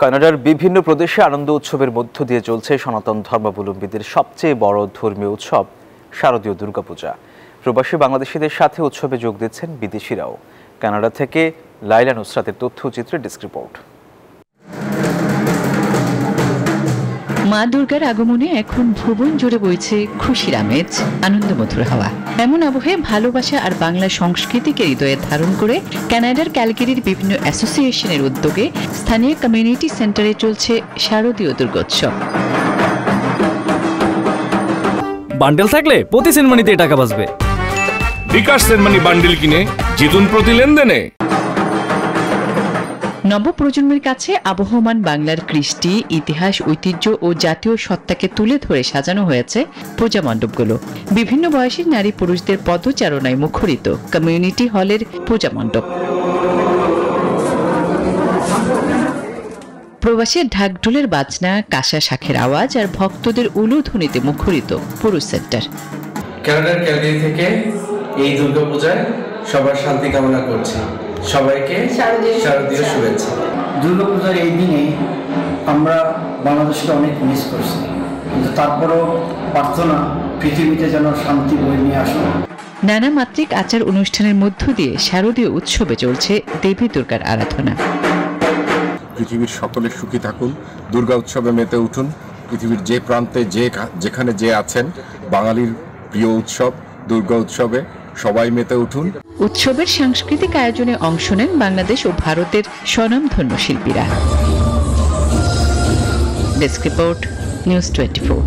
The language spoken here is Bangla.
কানাডার বিভিন্ন প্রদেশে আনন্দ উৎসবের মধ্য দিয়ে চলছে সনাতন ধর্মাবলম্বীদের সবচেয়ে বড় ধর্মীয় উৎসব শারদীয় দুর্গাপূজা। প্রবাসী বাংলাদেশিদের সাথে উৎসবে যোগ দিচ্ছেন বিদেশিরাও। কানাডা থেকে লাইলা নুসরাতের তথ্যচিত্রে ডেস্ক রিপোর্ট। মা দুর্গার আগমনে এখন ভুবন জুড়ে বইছে খুশির আমেজ, আনন্দমধুর হাওয়া। এমন আবহে ভালোবাসা আর বাংলা সংস্কৃতিকে হৃদয়ে ধারণ করে কানাডার ক্যালগেরির বিভিন্ন অ্যাসোসিয়েশনের উদ্যোগে স্থানীয় কমিউনিটি সেন্টারে চলছে শারদীয় দুর্গোৎসব। বান্ডেল থাকলে প্রতি সেনমানিতে টাকা বাঁচবে। বিকাশ সেনমানি বান্ডেল কিনে জিতুন প্রতি লেনদেনে। নবপ্রজন্মের কাছে আবহমান বাংলার কৃষ্টি, ইতিহাস, ঐতিহ্য ও জাতীয় সত্তাকে তুলে ধরে সাজানো হয়েছে পূজা মণ্ডপগুলো। বিভিন্ন বয়সের নারী পুরুষদের পদচারণায় মুখরিত কমিউনিটি হলের পূজা মণ্ডপ। প্রবাসীর ঢাকঢোলের বাজনা, কাঁসা শাঁখের আওয়াজ আর ভক্তদের উলুধ্বনিতে মুখরিত পুরুষ সেন্টার। কানাডার ক্যালগারি থেকে এই দুর্গাপূজায় সবার শান্তি কামনা করছি। সবাইকে শারদীয় শুভেচ্ছা। দুর্গাপূজার এই দিনে আমরা বাংলাদেশকে অনেক মিস করছি, কিন্তু তারপরও প্রার্থনা পৃথিবীতে যেন শান্তি বয়ে নিয়ে আসে। নানা মাত্রিক আচার অনুষ্ঠানের মধ্য দিয়ে শারদীয় উৎসবে চলছে দেবী দুর্গার আরাধনা। পৃথিবীর সকলে সুখী থাকুন, দুর্গা উৎসবে মেতে উঠুন। পৃথিবীর যে প্রান্তে যেখানে যে আছেন, বাঙালির প্রিয় উৎসব দুর্গা উৎসবে সবাই মেতে উঠুন। উৎসবের সাংস্কৃতিক আয়োজনে অংশ নেন বাংলাদেশ ও ভারতের স্বনামধন্য শিল্পীরা। Desk report, news 24।